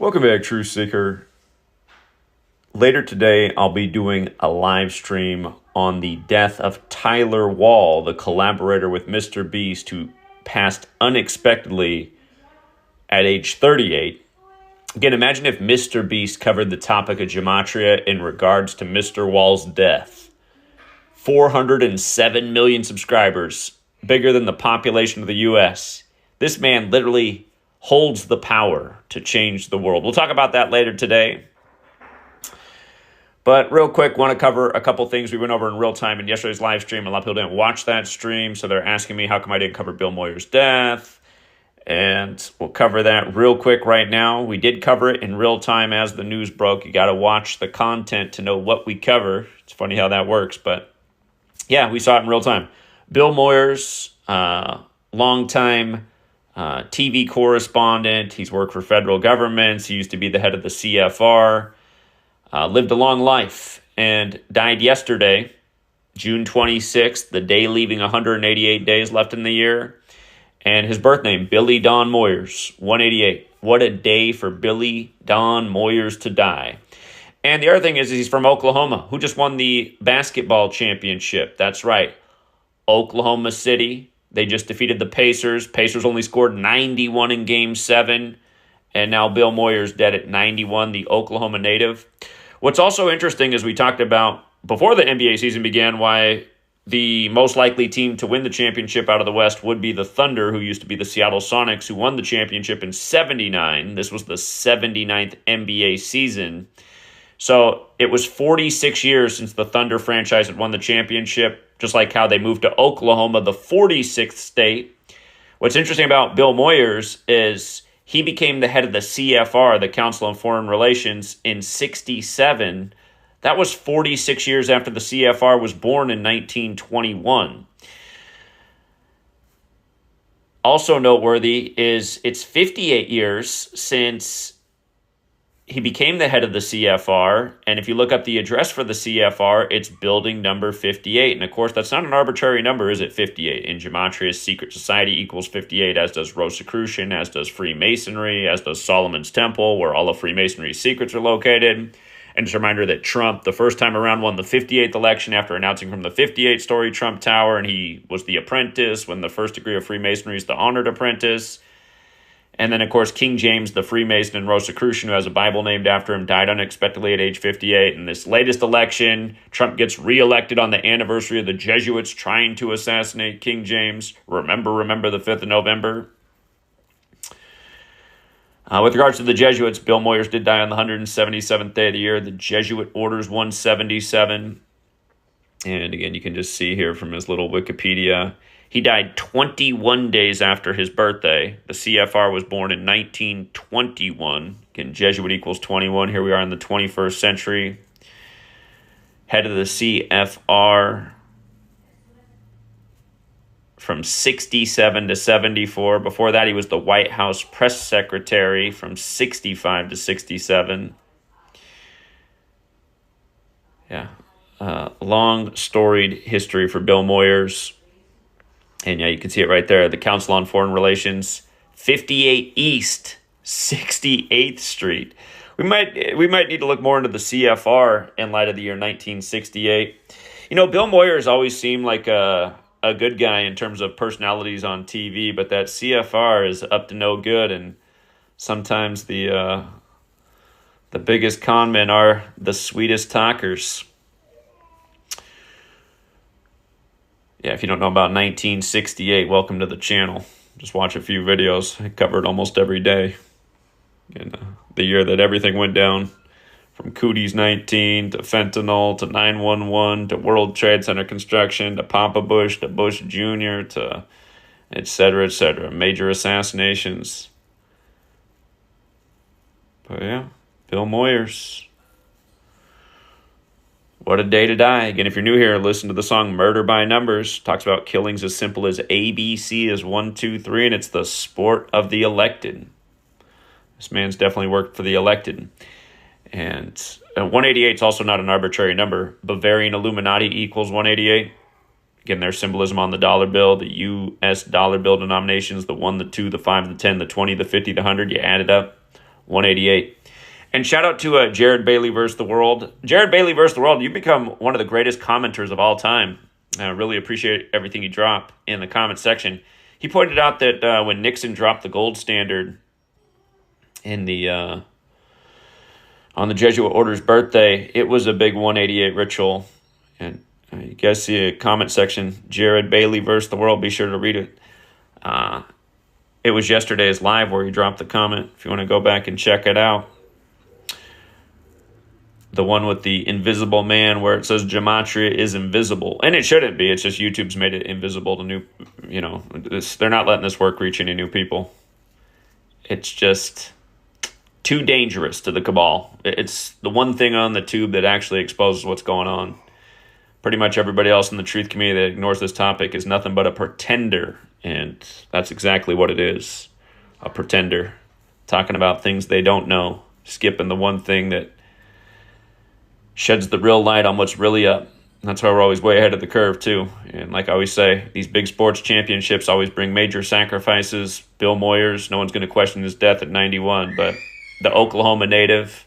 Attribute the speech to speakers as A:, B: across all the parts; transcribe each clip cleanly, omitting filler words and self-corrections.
A: Welcome back, Truth Seeker. Later today, I'll be doing a live stream on the death of Tyler Wall, the collaborator with Mr. Beast, who passed unexpectedly at age 38. Again, imagine if Mr. Beast covered the topic of gematria in regards to Mr. Wall's death. 407 million subscribers, bigger than the population of the U.S. This man literally holds the power to change the world. We'll talk about that later today. But real quick, want to cover a couple things we went over in real time in yesterday's live stream. A lot of people didn't watch that stream, so they're asking me how come I didn't cover Bill Moyers' death. And we'll cover that real quick right now. We did cover it in real time as the news broke. You got to watch the content to know what we cover. It's funny how that works, but yeah, we saw it in real time. Bill Moyers, longtime TV correspondent. He's worked for federal governments. He used to be the head of the CFR. Lived a long life and died yesterday, June 26th, the day leaving 188 days left in the year. And his birth name, Billy Don Moyers, 188. What a day for Billy Don Moyers to die. And the other thing is he's from Oklahoma, who just won the basketball championship. That's right, Oklahoma City. They just defeated the Pacers. Pacers only scored 91 in Game 7. And now Bill Moyers dead at 91, the Oklahoma native. What's also interesting is we talked about before the NBA season began why the most likely team to win the championship out of the West would be the Thunder, who used to be the Seattle Sonics, who won the championship in 79. This was the 79th NBA season. So it was 46 years since the Thunder franchise had won the championship, just like how they moved to Oklahoma, the 46th state. What's interesting about Bill Moyers is he became the head of the CFR, the Council on Foreign Relations, in 67. That was 46 years after the CFR was born in 1921. Also noteworthy is it's 58 years since he became the head of the CFR, and if you look up the address for the CFR, it's building number 58. And of course, that's not an arbitrary number, is it? 58. In Gematria, secret society equals 58, as does Rosicrucian, as does Freemasonry, as does Solomon's Temple, where all of Freemasonry's secrets are located. And just a reminder that Trump, the first time around, won the 58th election after announcing from the 58-story Trump Tower, and he was the apprentice when the first degree of Freemasonry is the honored apprentice. And then, of course, King James, the Freemason and Rosicrucian, who has a Bible named after him, died unexpectedly at age 58. In this latest election, Trump gets reelected on the anniversary of the Jesuits trying to assassinate King James. Remember the 5th of November. With regards to the Jesuits, Bill Moyers did die on the 177th day of the year. The Jesuit Orders 177. And again, you can just see here from his little Wikipedia. He died 21 days after his birthday. The CFR was born in 1921. Again, Jesuit equals 21. Here we are in the 21st century. Head of the CFR from 67 to 74. Before that, he was the White House press secretary from 65 to 67. Yeah, long storied history for Bill Moyers. And yeah, you can see it right there. The Council on Foreign Relations, 58 East, 68th Street. We might need to look more into the CFR in light of the year 1968. You know, Bill Moyers always seemed like a good guy in terms of personalities on TV, but that CFR is up to no good, and sometimes the biggest con men are the sweetest talkers. Yeah, if you don't know about 1968, welcome to the channel. Just watch a few videos. I cover it almost every day. And the year that everything went down, from Cooties 19 to fentanyl to 911 to World Trade Center construction to Papa Bush to Bush Jr. to et cetera, major assassinations. But yeah, Bill Moyers. What a day to die. Again, if you're new here, listen to the song Murder by Numbers. Talks about killings as simple as ABC is 1, 2, 3, and it's the sport of the elected. This man's definitely worked for the elected. And 188 is also not an arbitrary number. Bavarian Illuminati equals 188. Again, their symbolism on the dollar bill, the U.S. dollar bill denominations, the 1, the 2, the 5, the 10, the 20, the 50, the 100, you add it up. 188. And shout out to Jared Bailey versus the World. Jared Bailey versus the World, you've become one of the greatest commenters of all time. I really appreciate everything you drop in the comment section. He pointed out that when Nixon dropped the gold standard in the on the Jesuit order's birthday, it was a big 188 ritual. And you guys see a comment section, Jared Bailey versus the World. Be sure to read it. It was yesterday's live where he dropped the comment. If you want to go back and check it out. The one with the invisible man where it says gematria is invisible. And it shouldn't be. It's just YouTube's made it invisible to new, they're not letting this work reach any new people. It's just too dangerous to the cabal. It's the one thing on the tube that actually exposes what's going on. Pretty much everybody else in the truth community that ignores this topic is nothing but a pretender. And that's exactly what it is. A pretender. Talking about things they don't know. Skipping the one thing that sheds the real light on what's really up. That's why we're always way ahead of the curve, too. And like I always say, these big sports championships always bring major sacrifices. Bill Moyers, no one's going to question his death at 91, but the Oklahoma native,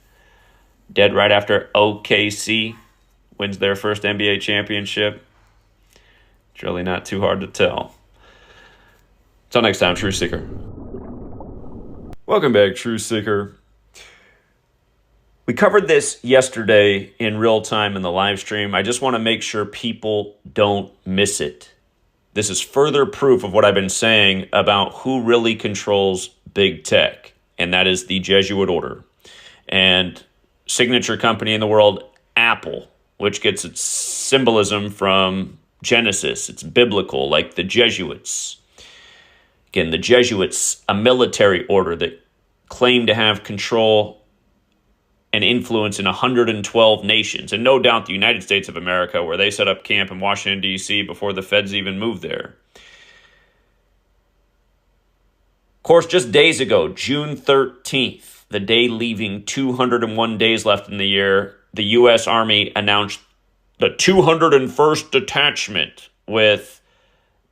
A: dead right after OKC wins their first NBA championship. It's really not too hard to tell. Until next time, Truth Seeker. Welcome back, Truth Seeker. We covered this yesterday in real time in the live stream. I just want to make sure people don't miss it. This is further proof of what I've been saying about who really controls big tech, and that is the Jesuit order. And signature company in the world, Apple, which gets its symbolism from Genesis. It's biblical, like the Jesuits. Again, the Jesuits, a military order that claimed to have control and influence in 112 nations. And no doubt the United States of America, where they set up camp in Washington, D.C. before the feds even moved there. Of course, just days ago, June 13th, the day leaving 201 days left in the year, the U.S. Army announced the 201st Detachment with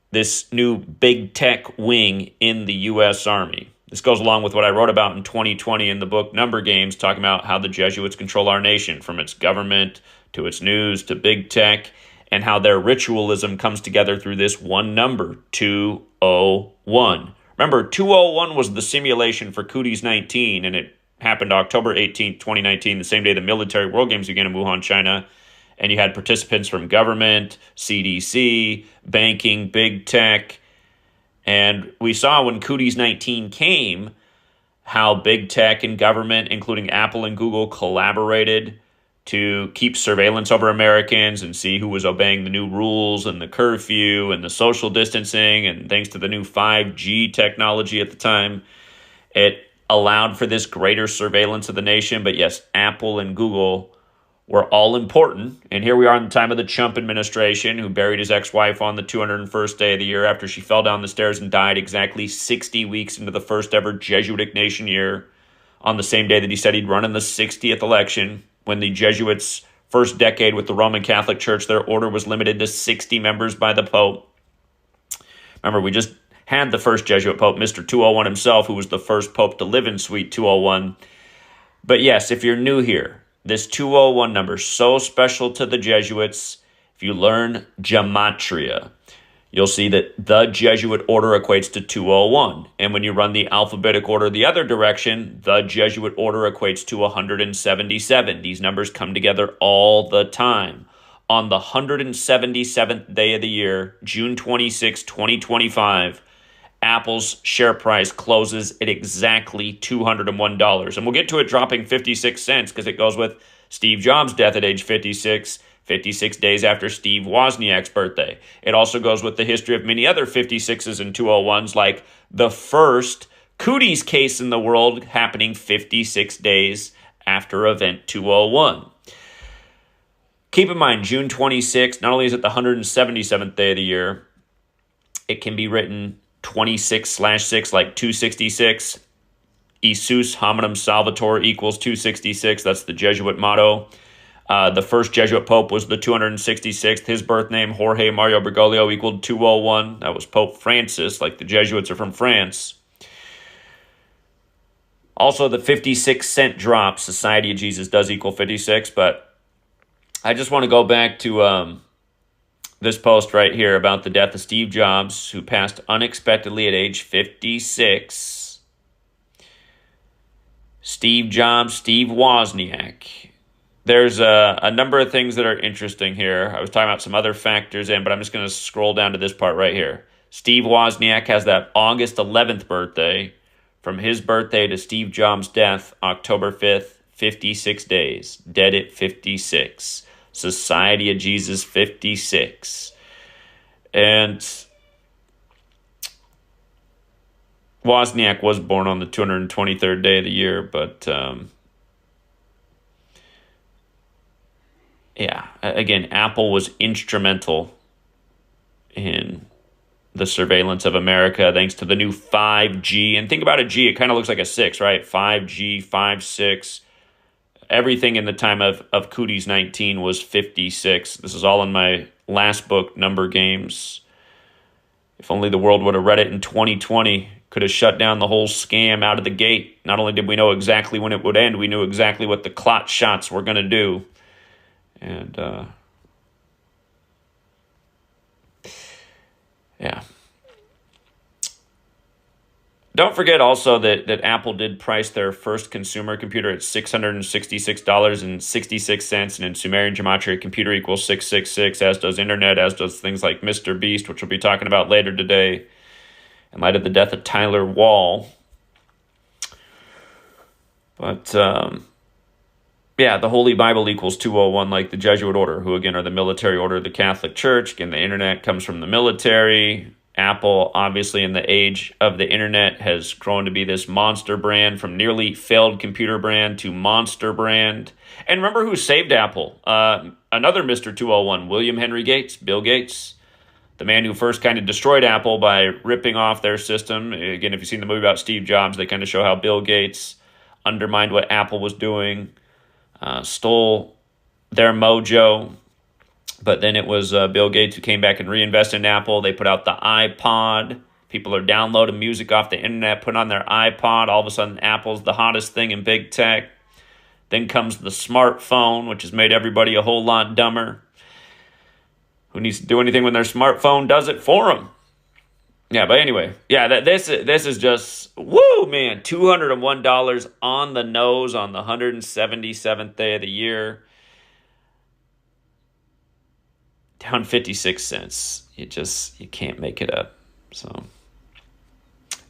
A: this new big tech wing in the U.S. Army. This goes along with what I wrote about in 2020 in the book Number Games, talking about how the Jesuits control our nation, from its government to its news to big tech, and how their ritualism comes together through this one number, 201. Remember, 201 was the simulation for Cooties 19, and it happened October 18th, 2019, the same day the military World Games began in Wuhan, China. And you had participants from government, CDC, banking, big tech. And we saw when Cooties 19 came, how big tech and government, including Apple and Google, collaborated to keep surveillance over Americans and see who was obeying the new rules and the curfew and the social distancing. And thanks to the new 5G technology at the time, it allowed for this greater surveillance of the nation. But yes, Apple and Google were all important. And here we are in the time of the Trump administration, who buried his ex-wife on the 201st day of the year after she fell down the stairs and died exactly 60 weeks into the first ever Jesuitic nation year, on the same day that he said he'd run in the 60th election, when the Jesuits' first decade with the Roman Catholic Church, their order was limited to 60 members by the Pope. Remember, we just had the first Jesuit Pope, Mr. 201 himself, who was the first Pope to live in Suite 201. But yes, if you're new here, this 201 number, so special to the Jesuits. If you learn gematria, you'll see that the Jesuit order equates to 201. And when you run the alphabetic order the other direction, the Jesuit order equates to 177. These numbers come together all the time. On the 177th day of the year, June 26, 2025, Apple's share price closes at exactly $201. And we'll get to it dropping 56 cents because it goes with Steve Jobs' death at age 56, 56 days after Steve Wozniak's birthday. It also goes with the history of many other 56s and 201s, like the first Cooties case in the world happening 56 days after event 201. Keep in mind, June 26th, not only is it the 177th day of the year, it can be written 26/6, like 266. Isus hominum salvator equals 266. That's the Jesuit motto. The first Jesuit Pope was the 266th. His birth name, Jorge Mario Bergoglio, equaled 201. That was Pope Francis, like the Jesuits are from France. Also, the 56-cent drop, Society of Jesus, does equal 56, but I just want to go back to this post right here about the death of Steve Jobs, who passed unexpectedly at age 56. Steve Jobs, Steve Wozniak. There's a number of things that are interesting here. I was talking about some other factors but I'm just going to scroll down to this part right here. Steve Wozniak has that August 11th birthday. From his birthday to Steve Jobs' death, October 5th, 56 days. Dead at 56. Society of Jesus, 56. And Wozniak was born on the 223rd day of the year, but yeah, again, Apple was instrumental in the surveillance of America thanks to the new 5G. And think about a G, it kind of looks like a 6, right? 5G, 5, 6. Everything in the time of Cooties 19 was 56. This is all in my last book, Number Games. If only the world would have read it in 2020, could have shut down the whole scam out of the gate. Not only did we know exactly when it would end, we knew exactly what the clot shots were going to do. And yeah. Don't forget also that Apple did price their first consumer computer at $666.66, and in Sumerian gematria, computer equals 666, as does internet, as does things like Mr. Beast, which we'll be talking about later today, in light of the death of Tyler Wall. But yeah, the Holy Bible equals 201, like the Jesuit order, who again are the military order of the Catholic Church. Again, the internet comes from the military. Apple, obviously, in the age of the internet, has grown to be this monster brand, from nearly failed computer brand to monster brand. And remember who saved Apple? Another Mr. 201, William Henry Gates, Bill Gates, the man who first kind of destroyed Apple by ripping off their system. Again, if you've seen the movie about Steve Jobs, they kind of show how Bill Gates undermined what Apple was doing, stole their mojo. But then it was Bill Gates who came back and reinvested in Apple. They put out the iPod. People are downloading music off the internet, put on their iPod. All of a sudden, Apple's the hottest thing in big tech. Then comes the smartphone, which has made everybody a whole lot dumber. Who needs to do anything when their smartphone does it for them? Yeah, but anyway, yeah, this is just, woo, man, $201 on the nose on the 177th day of the year. Down 56 cents. You can't make it up. So,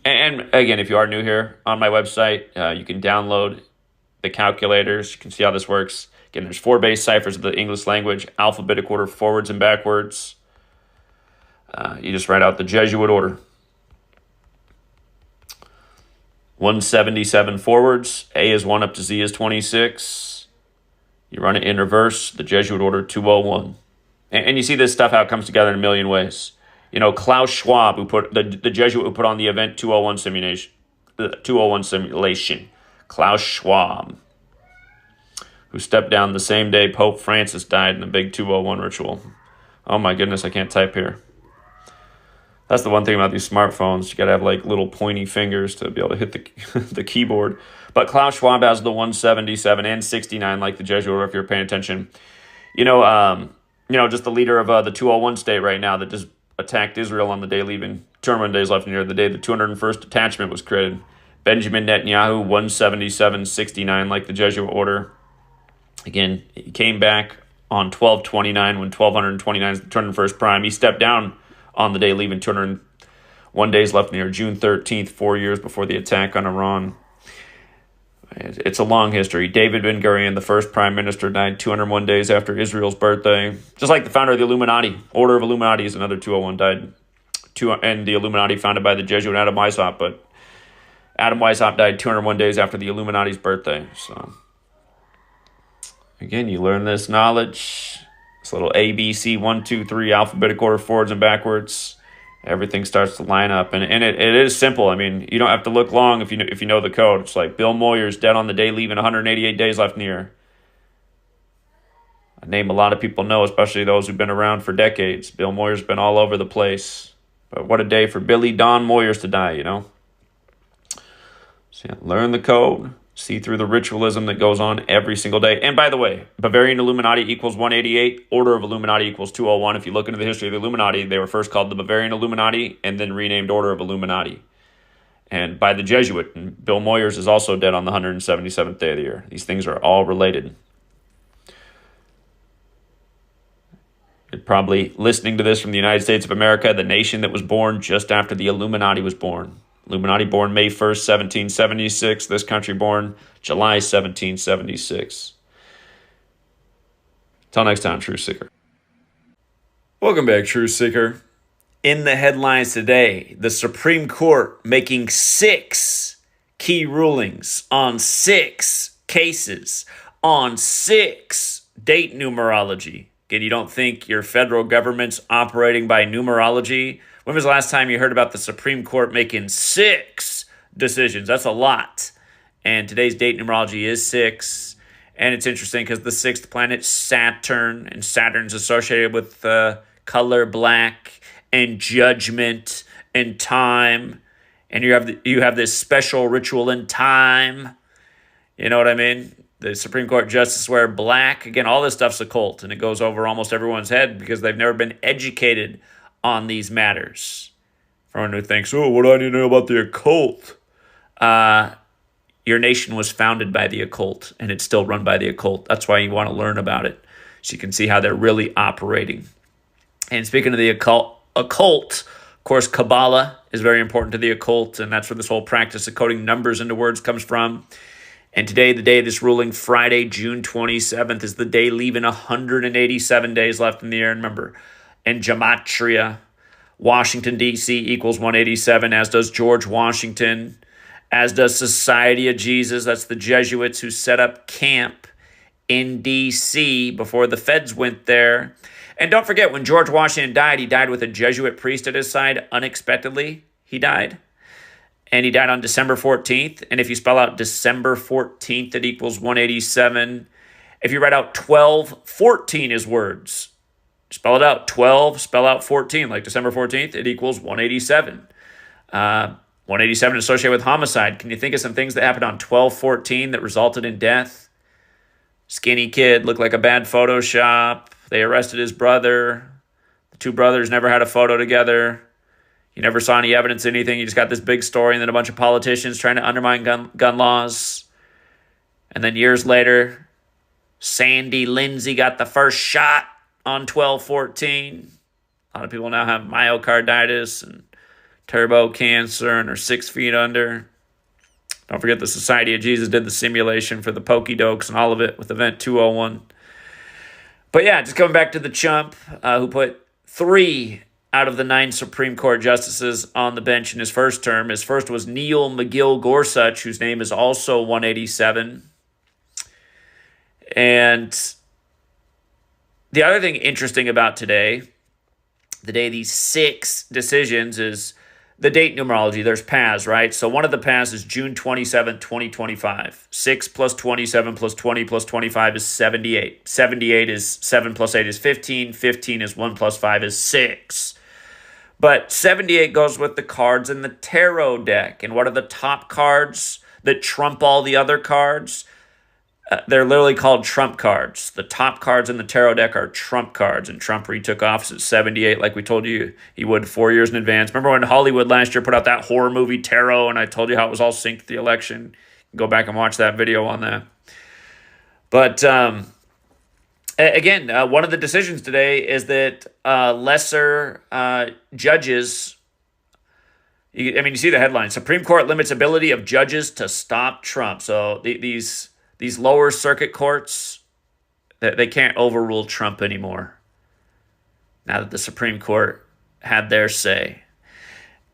A: and again, if you are new here, on my website, you can download the calculators. You can see how this works. Again, there's 4 base ciphers of the English language, alphabetic order, forwards and backwards. You just write out the Jesuit order. 177 forwards. A is 1 up to Z is 26. You run it in reverse. The Jesuit order 201. And you see this stuff, how it comes together in a million ways. You know, Klaus Schwab, who put the Jesuit who put on the Event 201 simulation. Klaus Schwab, who stepped down the same day Pope Francis died in the big 201 ritual. Oh my goodness, I can't type here. That's the one thing about these smartphones. You got to have like little pointy fingers to be able to hit the keyboard. But Klaus Schwab has the 177 and 69, like the Jesuit order, if you're paying attention. Just the leader of the 201 state right now that just attacked Israel on the day leaving 201 days left in the year, the day the 201st detachment was created. Benjamin Netanyahu, 177.69, like the Jesuit order. Again, he came back on 12/29 when 1229 is the 201st prime. He stepped down on the day leaving 201 days left in the year, June 13th, 4 years before the attack on Iran. It's a long history. David Ben-Gurion, the first prime minister, died 201 days after Israel's birthday. Just like the founder of the Illuminati. Order of Illuminati is another 201, died. And the Illuminati founded by the Jesuit Adam Weishaupt. But Adam Weishaupt died 201 days after the Illuminati's birthday. So, again, you learn this knowledge. This little A, B, C, 1, 2, 3, alphabetic order, forwards and backwards. Everything starts to line up, and it is simple. I mean, you don't have to look long if you know the code. It's like Bill Moyers dead on the day leaving 188 days left in the year. A name a lot of people know, especially those who've been around for decades. Bill Moyers been all over the place. But what a day for Billy Don Moyers to die, you know? So yeah, learn the code, see through the ritualism that goes on every single day. And by the way, Bavarian Illuminati equals 188, Order of Illuminati equals 201. If you look into the history of the Illuminati, they were first called the Bavarian Illuminati and then renamed Order of Illuminati. And by the Jesuit. And Bill Moyers is also dead on the 177th day of the year. These things are all related. You're probably listening to this from the United States of America, the nation that was born just after the Illuminati was born. Illuminati born May 1st, 1776. This country born July 1776. Till next time, Truth Seeker. Welcome back, Truth Seeker. In the headlines today, the Supreme Court making 6 key rulings on 6 cases, on 6 date numerology. Again, you don't think your federal government's operating by numerology? When was the last time you heard about the Supreme Court making 6 decisions? That's a lot. And today's date numerology is 6. And it's interesting because the 6th planet, Saturn, and Saturn's associated with color black and judgment and time. And you have this special ritual in time. You know what I mean? The Supreme Court justices wear black. Again, all this stuff's occult, and it goes over almost everyone's head because they've never been educated on these matters. For anyone who thinks, oh, what do I need to know about the occult? Your nation was founded by the occult, and it's still run by the occult. That's why you want to learn about it, so you can see how they're really operating. And speaking of the occult, of course, Kabbalah is very important to the occult, and that's where this whole practice of coding numbers into words comes from. And today, the day of this ruling, Friday, June 27th, is the day leaving 187 days left in the year. And remember, in Gematria, Washington, D.C. equals 187, as does George Washington, as does Society of Jesus. That's the Jesuits who set up camp in D.C. before the feds went there. And don't forget, when George Washington died, he died with a Jesuit priest at his side. Unexpectedly, he died. And he died on December 14th. And if you spell out December 14th, it equals 187. If you write out 1214 as words, spell it out. 12, spell out 14, like December 14th, it equals 187. 187 associated with homicide. Can you think of some things that happened on 1214 that resulted in death? Skinny kid, looked like a bad Photoshop. They arrested his brother. The 2 brothers never had a photo together. You never saw any evidence of anything. You just got this big story and then a bunch of politicians trying to undermine gun laws. And then years later, Sandy Lindsay got the first shot on 12/14. A lot of people now have myocarditis and turbo cancer and are 6 feet under. Don't forget the Society of Jesus did the simulation for the Pokey Dokes and all of it with Event 201. But yeah, just coming back to the chump who put 3 out of the 9 Supreme Court justices on the bench in his first term. His first was Neil McGill Gorsuch, whose name is also 187. And the other thing interesting about today, the day of these 6 decisions, is the date numerology. There's PAS, right? So one of the PAS is June 27, 2025. 6 plus 27 plus 20 plus 25 is 78. 78 is 7 plus 8 is 15. 15 is 1 plus 5 is 6. But 78 goes with the cards in the tarot deck. And what are the top cards that trump all the other cards? They're literally called trump cards. The top cards in the tarot deck are trump cards. And Trump retook office at 78, like we told you he would 4 years in advance. Remember when Hollywood last year put out that horror movie Tarot, and I told you how it was all synced to the election? Go back and watch that video on that. But again, one of the decisions today is that lesser judges, you see the headline, Supreme Court limits ability of judges to stop Trump. So these lower circuit courts, they can't overrule Trump anymore now that the Supreme Court had their say.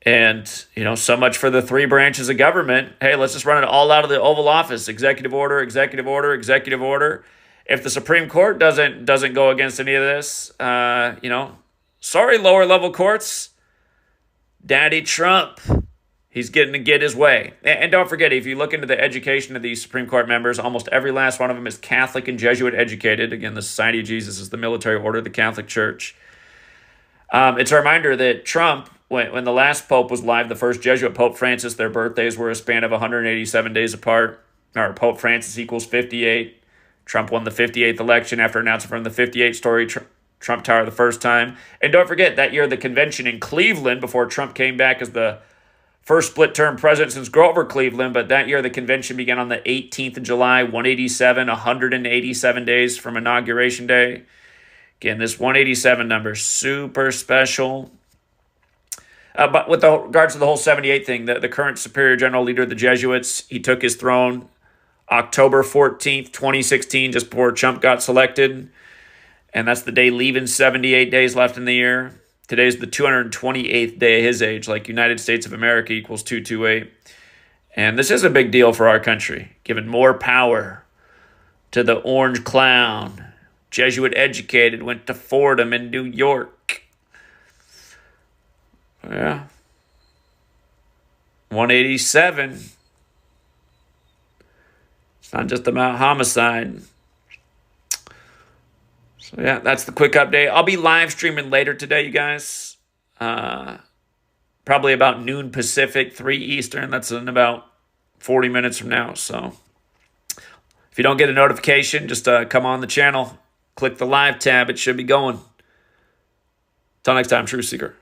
A: And, so much for the 3 branches of government. Hey, let's just run it all out of the Oval Office. Executive order, executive order, executive order. If the Supreme Court doesn't go against any of this, sorry, lower level courts, Daddy Trump, he's getting to get his way. And don't forget, if you look into the education of these Supreme Court members, almost every last one of them is Catholic and Jesuit educated. Again, the Society of Jesus is the military order of the Catholic Church. It's a reminder that Trump when the last pope was live, the first Jesuit, Pope Francis, their birthdays were a span of 187 days apart. Or Pope Francis equals 58. Trump won the 58th election after announcing from the 58-story Trump Tower the first time. And don't forget, that year the convention in Cleveland, before Trump came back as the first split-term president since Grover Cleveland, but that year the convention began on the 18th of July, 187 days from Inauguration Day. Again, this 187 number, super special. But with regards to the whole 78 thing, the current superior general leader of the Jesuits, he took his throne October 14th, 2016, just before Trump got selected. And that's the day leaving 78 days left in the year. Today's the 228th day of his age, like United States of America equals 228. And this is a big deal for our country, giving more power to the orange clown. Jesuit educated, went to Fordham in New York. Yeah. 187. It's not just about homicide. So, yeah, that's the quick update. I'll be live streaming later today, you guys. Probably about noon Pacific, 3 Eastern. That's in about 40 minutes from now. So if you don't get a notification, just come on the channel. Click the live tab. It should be going. Till next time, Truth Seeker.